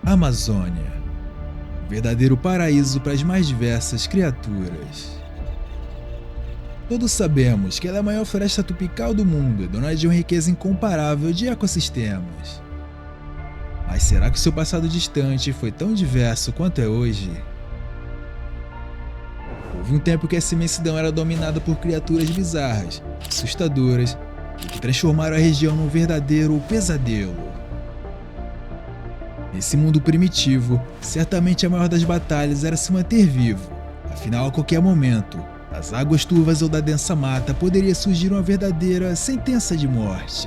Amazônia, um verdadeiro paraíso para as mais diversas criaturas. Todos sabemos que ela é a maior floresta tropical do mundo e dona de uma riqueza incomparável de ecossistemas. Mas será que o seu passado distante foi tão diverso quanto é hoje? Houve um tempo que essa imensidão era dominada por criaturas bizarras, assustadoras e que transformaram a região num verdadeiro pesadelo. Nesse mundo primitivo, certamente a maior das batalhas era se manter vivo, afinal a qualquer momento, das águas turvas ou da densa mata poderia surgir uma verdadeira sentença de morte.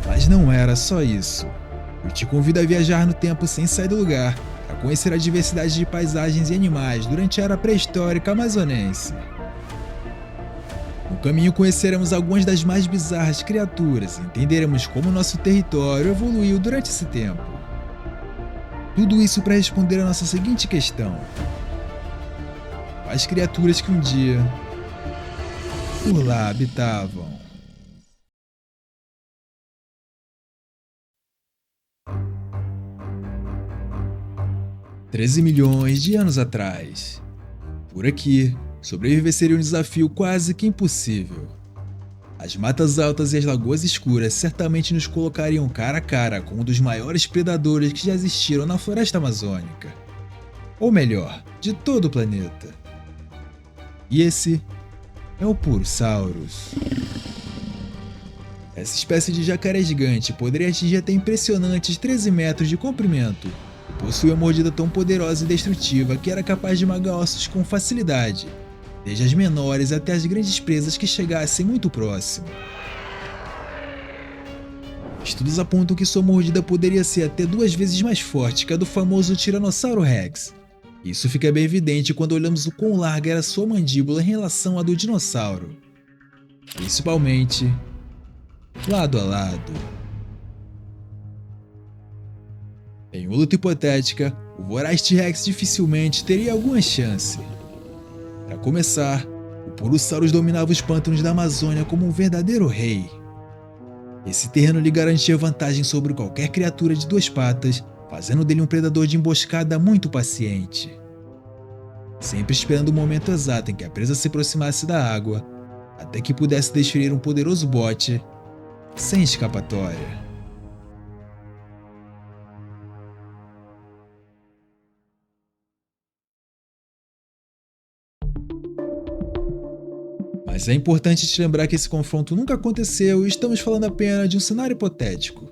Mas não era só isso. Eu te convido a viajar no tempo sem sair do lugar, para conhecer a diversidade de paisagens e animais durante a era pré-histórica amazonense. No caminho conheceremos algumas das mais bizarras criaturas e entenderemos como nosso território evoluiu durante esse tempo. Tudo isso para responder a nossa seguinte questão: quais criaturas que um dia por lá habitavam? $13 milhões de anos atrás. Por aqui, sobreviver seria um desafio quase que impossível. As matas altas e as lagoas escuras certamente nos colocariam cara a cara com um dos maiores predadores que já existiram na floresta amazônica. Ou melhor, de todo o planeta. E esse é o Purosaurus. Essa espécie de jacaré gigante poderia atingir até impressionantes 13 metros de comprimento e possui uma mordida tão poderosa e destrutiva que era capaz de magar ossos com facilidade, desde as menores até as grandes presas que chegassem muito próximo. Estudos apontam que sua mordida poderia ser até 2 vezes mais forte que a do famoso Tiranossauro Rex. Isso fica bem evidente quando olhamos o quão larga era sua mandíbula em relação à do dinossauro, principalmente lado a lado. Em uma luta hipotética, o voraz T-Rex dificilmente teria alguma chance. Para começar, o Purosaurus dominava os pântanos da Amazônia como um verdadeiro rei. Esse terreno lhe garantia vantagem sobre qualquer criatura de 2 patas, fazendo dele um predador de emboscada muito paciente. Sempre esperando o momento exato em que a presa se aproximasse da água, até que pudesse desferir um poderoso bote sem escapatória. Mas é importante te lembrar que esse confronto nunca aconteceu e estamos falando apenas de um cenário hipotético,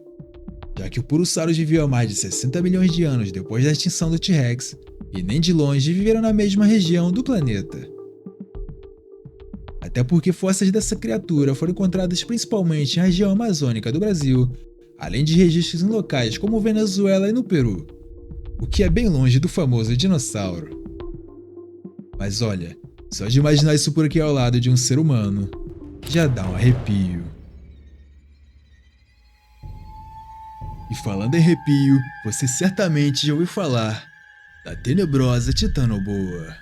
já que o Purosaurus viveu há mais de 60 milhões de anos depois da extinção do T-Rex e nem de longe viveram na mesma região do planeta. Até porque fósseis dessa criatura foram encontrados principalmente na região amazônica do Brasil, além de registros em locais como Venezuela e no Peru, o que é bem longe do famoso dinossauro. Mas olha, só de imaginar isso por aqui ao lado de um ser humano, já dá um arrepio. E falando em arrepio, você certamente já ouviu falar da tenebrosa Titanoboa.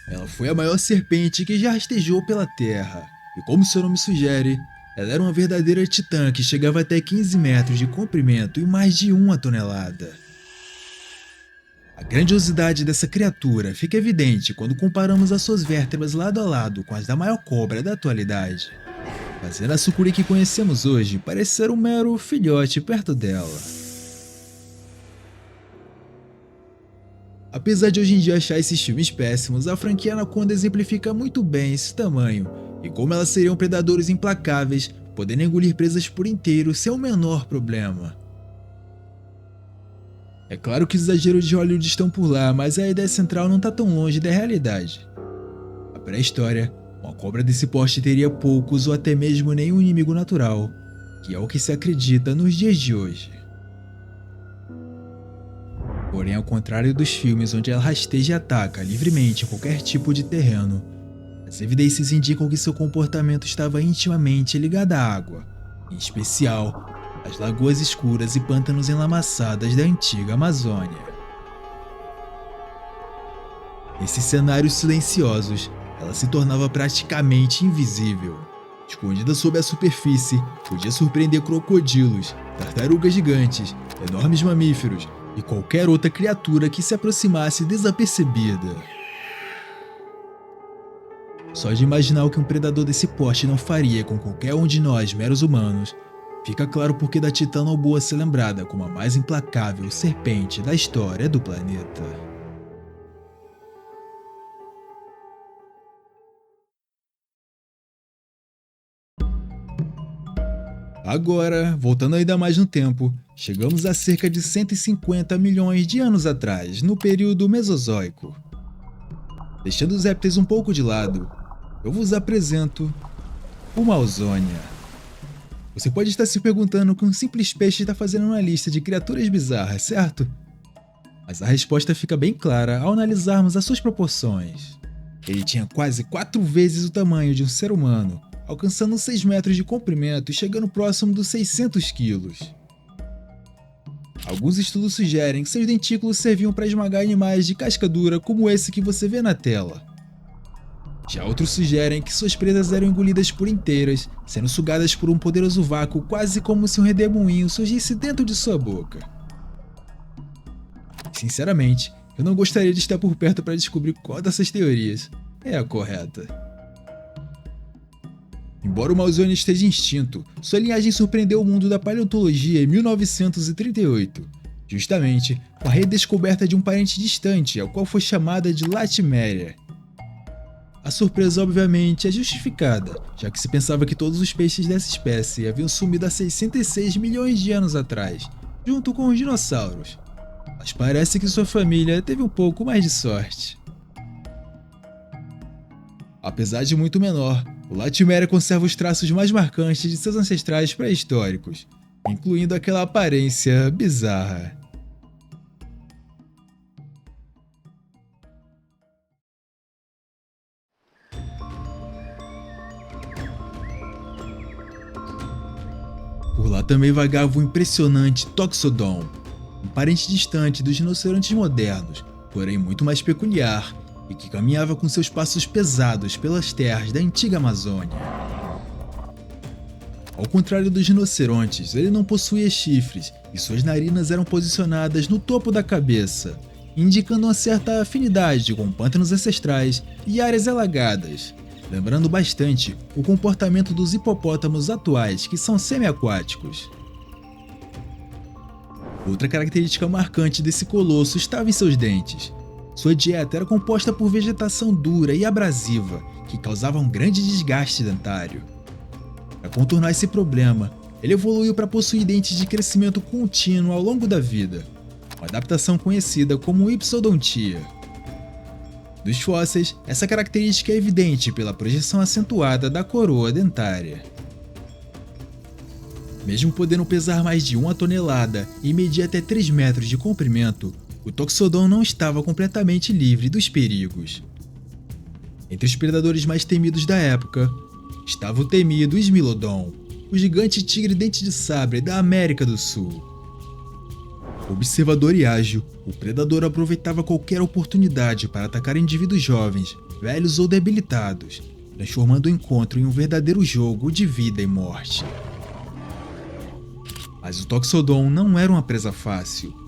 Ela foi a maior serpente que já rastejou pela Terra, e como seu nome sugere, ela era uma verdadeira titã que chegava até 15 metros de comprimento e mais de 1 tonelada. A grandiosidade dessa criatura fica evidente quando comparamos as suas vértebras lado a lado com as da maior cobra da atualidade, fazendo a sucuri que conhecemos hoje parecer um mero filhote perto dela. Apesar de hoje em dia achar esses filmes péssimos, a franquia Anaconda exemplifica muito bem esse tamanho e como elas seriam predadores implacáveis, podendo engolir presas por inteiro sem o menor problema. É claro que os exageros de Hollywood estão por lá, mas a ideia central não está tão longe da realidade. Na pré-história, uma cobra desse porte teria poucos ou até mesmo nenhum inimigo natural, que é o que se acredita nos dias de hoje. Porém, ao contrário dos filmes onde ela rasteja e ataca livremente em qualquer tipo de terreno, as evidências indicam que seu comportamento estava intimamente ligado à água, em especial às lagoas escuras e pântanos enlamaçadas da antiga Amazônia. Nesses cenários silenciosos, ela se tornava praticamente invisível. Escondida sob a superfície, podia surpreender crocodilos, tartarugas gigantes, enormes mamíferos e qualquer outra criatura que se aproximasse desapercebida. Só de imaginar o que um predador desse porte não faria com qualquer um de nós, meros humanos, fica claro porque da Titanoboa ser lembrada como a mais implacável serpente da história do planeta. Agora, voltando ainda mais no tempo, chegamos a cerca de 150 milhões de anos atrás, no período Mesozoico. Deixando os répteis um pouco de lado, eu vos apresento uma Ausônia. Você pode estar se perguntando o que um simples peixe está fazendo na lista de criaturas bizarras, certo? Mas a resposta fica bem clara ao analisarmos as suas proporções. Ele tinha quase 4 vezes o tamanho de um ser humano, alcançando 6 metros de comprimento e chegando próximo dos 600 quilos. Alguns estudos sugerem que seus dentículos serviam para esmagar animais de casca dura como esse que você vê na tela. Já outros sugerem que suas presas eram engolidas por inteiras, sendo sugadas por um poderoso vácuo quase como se um redemoinho surgisse dentro de sua boca. Sinceramente, eu não gostaria de estar por perto para descobrir qual dessas teorias é a correta. Embora o Ausônia esteja extinto, sua linhagem surpreendeu o mundo da paleontologia em 1938, justamente com a redescoberta de um parente distante, ao qual foi chamada de Latiméria. A surpresa obviamente é justificada, já que se pensava que todos os peixes dessa espécie haviam sumido há 66 milhões de anos atrás, junto com os dinossauros. Mas parece que sua família teve um pouco mais de sorte. Apesar de muito menor, o Latiméria conserva os traços mais marcantes de seus ancestrais pré-históricos, incluindo aquela aparência bizarra. Por lá também vagava o impressionante Toxodon, um parente distante dos rinocerontes modernos, porém muito mais peculiar, e que caminhava com seus passos pesados pelas terras da antiga Amazônia. Ao contrário dos rinocerontes, ele não possuía chifres e suas narinas eram posicionadas no topo da cabeça, indicando uma certa afinidade com pântanos ancestrais e áreas alagadas, lembrando bastante o comportamento dos hipopótamos atuais, que são semi-aquáticos. Outra característica marcante desse colosso estava em seus dentes. Sua dieta era composta por vegetação dura e abrasiva, que causava um grande desgaste dentário. Para contornar esse problema, ele evoluiu para possuir dentes de crescimento contínuo ao longo da vida, uma adaptação conhecida como ipsodontia. Dos fósseis, essa característica é evidente pela projeção acentuada da coroa dentária. Mesmo podendo pesar mais de 1 tonelada e medir até 3 metros de comprimento, o Toxodon não estava completamente livre dos perigos. Entre os predadores mais temidos da época, estava o temido Smilodon, o gigante tigre dente de sabre da América do Sul. Observador e ágil, o predador aproveitava qualquer oportunidade para atacar indivíduos jovens, velhos ou debilitados, transformando o encontro em um verdadeiro jogo de vida e morte. Mas o Toxodon não era uma presa fácil.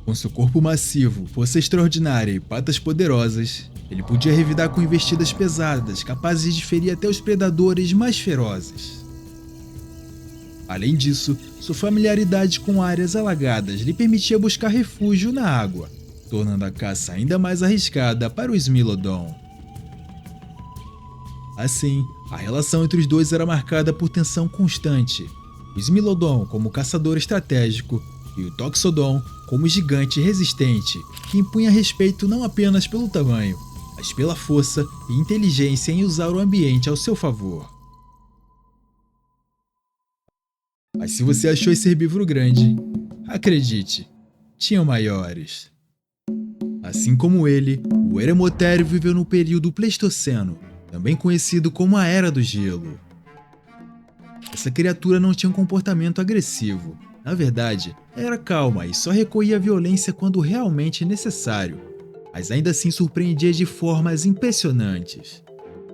Com seu corpo massivo, força extraordinária e patas poderosas, ele podia revidar com investidas pesadas, capazes de ferir até os predadores mais ferozes. Além disso, sua familiaridade com áreas alagadas lhe permitia buscar refúgio na água, tornando a caça ainda mais arriscada para o Smilodon. Assim, a relação entre os dois era marcada por tensão constante. O Smilodon como caçador estratégico e o Toxodon como gigante resistente, que impunha respeito não apenas pelo tamanho, mas pela força e inteligência em usar o ambiente ao seu favor. Mas se você achou esse herbívoro grande, acredite, tinham maiores. Assim como ele, o Eremotério viveu no período Pleistoceno, também conhecido como a Era do Gelo. Essa criatura não tinha um comportamento agressivo. Na verdade, era calma e só recorria à violência quando realmente necessário, mas ainda assim surpreendia de formas impressionantes.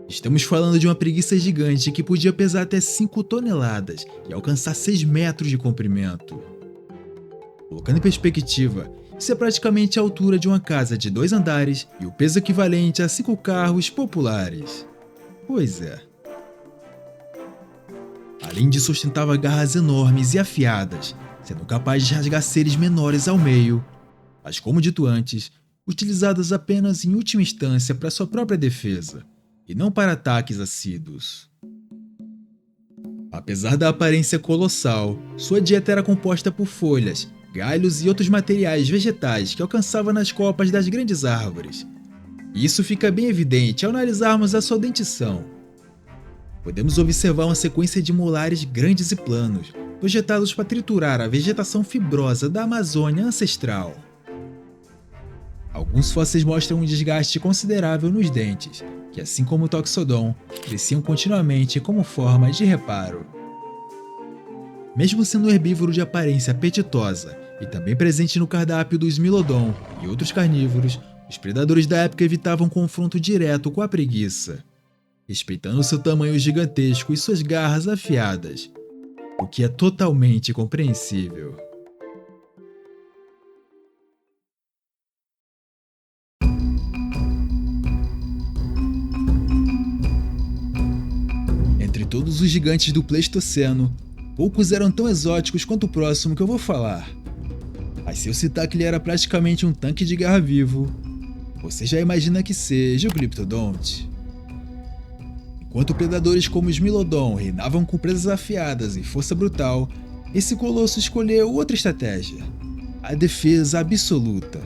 Estamos falando de uma preguiça gigante que podia pesar até 5 toneladas e alcançar 6 metros de comprimento. Colocando em perspectiva, isso é praticamente a altura de uma casa de 2 andares e o peso equivalente a 5 carros populares. Pois é. Além disso, ostentava garras enormes e afiadas, sendo capaz de rasgar seres menores ao meio, mas como dito antes, utilizadas apenas em última instância para sua própria defesa, e não para ataques assíduos. Apesar da aparência colossal, sua dieta era composta por folhas, galhos e outros materiais vegetais que alcançava nas copas das grandes árvores. E isso fica bem evidente ao analisarmos a sua dentição. Podemos observar uma sequência de molares grandes e planos, projetados para triturar a vegetação fibrosa da Amazônia ancestral. Alguns fósseis mostram um desgaste considerável nos dentes, que assim como o Toxodon, cresciam continuamente como forma de reparo. Mesmo sendo um herbívoro de aparência apetitosa e também presente no cardápio dos Smilodon e outros carnívoros, os predadores da época evitavam confronto direto com a preguiça, respeitando seu tamanho gigantesco e suas garras afiadas, o que é totalmente compreensível. Entre todos os gigantes do Pleistoceno, poucos eram tão exóticos quanto o próximo que eu vou falar. Mas se eu citar que ele era praticamente um tanque de guerra vivo, você já imagina que seja o Glyptodonte. Enquanto predadores como os Smilodon reinavam com presas afiadas e força brutal, esse colosso escolheu outra estratégia: a defesa absoluta.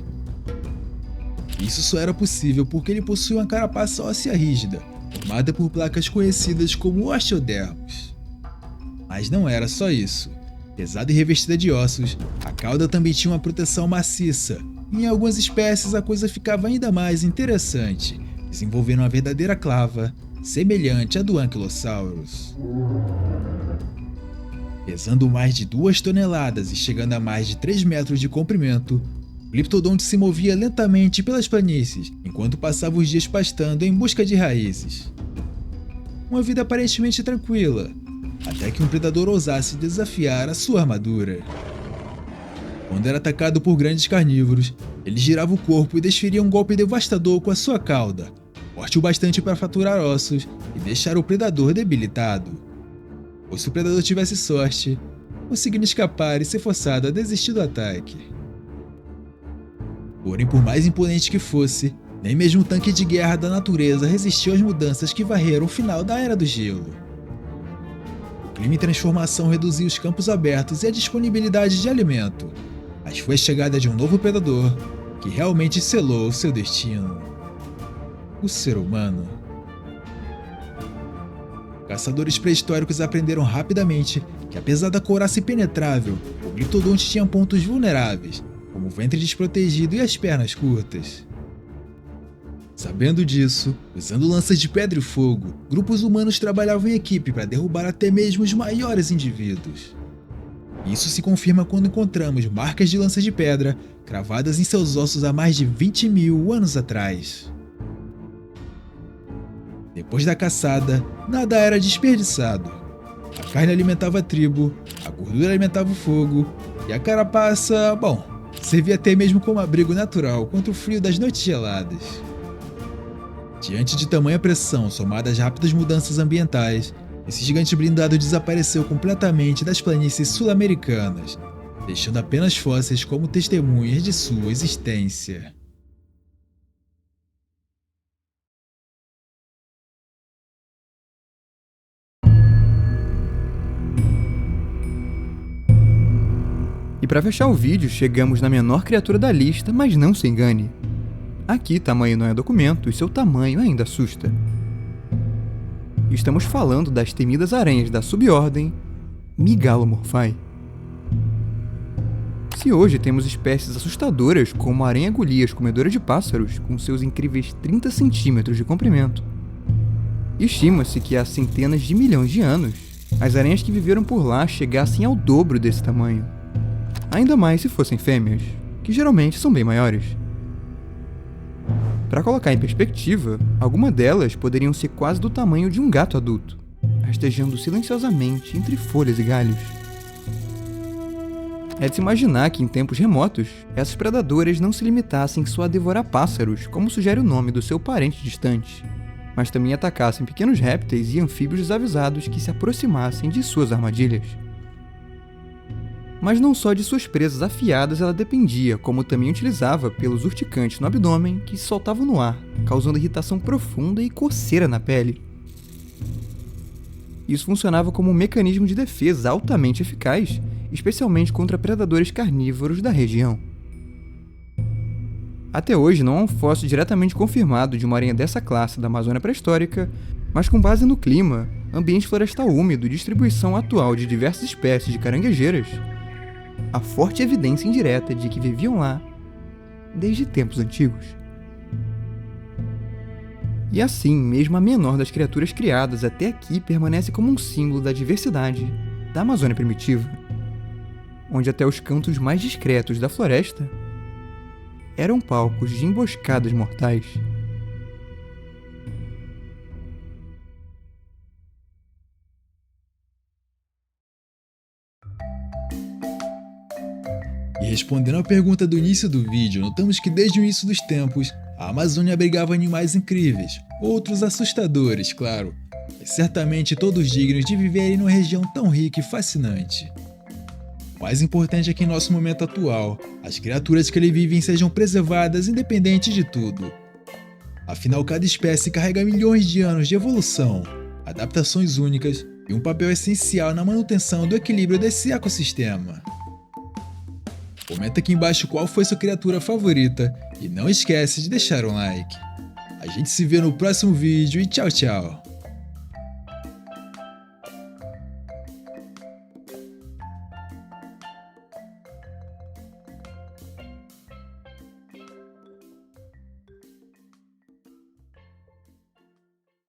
Isso só era possível porque ele possuía uma carapaça óssea rígida, formada por placas conhecidas como osteodermos. Mas não era só isso. Pesada e revestida de ossos, a cauda também tinha uma proteção maciça, e em algumas espécies a coisa ficava ainda mais interessante, desenvolvendo uma verdadeira clava, semelhante à do Ankylosaurus. Pesando mais de 2 toneladas e chegando a mais de 3 metros de comprimento, o Glyptodonte se movia lentamente pelas planícies, enquanto passava os dias pastando em busca de raízes. Uma vida aparentemente tranquila, até que um predador ousasse desafiar a sua armadura. Quando era atacado por grandes carnívoros, ele girava o corpo e desferia um golpe devastador com a sua cauda, forte o bastante para fraturar ossos e deixar o predador debilitado. Ou se o predador tivesse sorte, conseguindo escapar e ser forçado a desistir do ataque. Porém, por mais imponente que fosse, nem mesmo o tanque de guerra da natureza resistiu às mudanças que varreram o final da Era do Gelo. O clima em transformação reduziu os campos abertos e a disponibilidade de alimento, mas foi a chegada de um novo predador que realmente selou seu destino: o ser humano. Caçadores pré-históricos aprenderam rapidamente que, apesar da couraça impenetrável, o Glyptodonte tinha pontos vulneráveis, como o ventre desprotegido e as pernas curtas. Sabendo disso, usando lanças de pedra e fogo, grupos humanos trabalhavam em equipe para derrubar até mesmo os maiores indivíduos. Isso se confirma quando encontramos marcas de lanças de pedra cravadas em seus ossos há mais de 20.000 anos atrás. Depois da caçada, nada era desperdiçado. A carne alimentava a tribo, a gordura alimentava o fogo, e a carapaça, bom, servia até mesmo como abrigo natural contra o frio das noites geladas. Diante de tamanha pressão somada às rápidas mudanças ambientais, esse gigante blindado desapareceu completamente das planícies sul-americanas, deixando apenas fósseis como testemunhas de sua existência. E para fechar o vídeo, chegamos na menor criatura da lista, mas não se engane. Aqui tamanho não é documento e seu tamanho ainda assusta. Estamos falando das temidas aranhas da subordem Megalomorphae. Se hoje temos espécies assustadoras como a aranha Golias comedora de pássaros com seus incríveis 30 centímetros de comprimento, estima-se que há centenas de milhões de anos, as aranhas que viveram por lá chegassem ao dobro desse tamanho. Ainda mais se fossem fêmeas, que geralmente são bem maiores. Para colocar em perspectiva, algumas delas poderiam ser quase do tamanho de um gato adulto, rastejando silenciosamente entre folhas e galhos. É de se imaginar que em tempos remotos, essas predadoras não se limitassem só a devorar pássaros, como sugere o nome do seu parente distante, mas também atacassem pequenos répteis e anfíbios desavisados que se aproximassem de suas armadilhas. Mas não só de suas presas afiadas ela dependia, como também utilizava pelos urticantes no abdômen que se soltavam no ar, causando irritação profunda e coceira na pele. Isso funcionava como um mecanismo de defesa altamente eficaz, especialmente contra predadores carnívoros da região. Até hoje não há um fóssil diretamente confirmado de uma aranha dessa classe da Amazônia pré-histórica, mas com base no clima, ambiente florestal úmido e distribuição atual de diversas espécies de caranguejeiras, há forte evidência indireta de que viviam lá desde tempos antigos. E assim, mesmo a menor das criaturas criadas até aqui permanece como um símbolo da diversidade da Amazônia primitiva, onde até os cantos mais discretos da floresta eram palcos de emboscadas mortais. E respondendo à pergunta do início do vídeo, notamos que desde o início dos tempos, a Amazônia abrigava animais incríveis, outros assustadores, claro, mas certamente todos dignos de viverem numa região tão rica e fascinante. O mais importante é que em nosso momento atual, as criaturas que ali vivem sejam preservadas independente de tudo. Afinal, cada espécie carrega milhões de anos de evolução, adaptações únicas e um papel essencial na manutenção do equilíbrio desse ecossistema. Comenta aqui embaixo qual foi sua criatura favorita e não esquece de deixar um like. A gente se vê no próximo vídeo e tchau, tchau!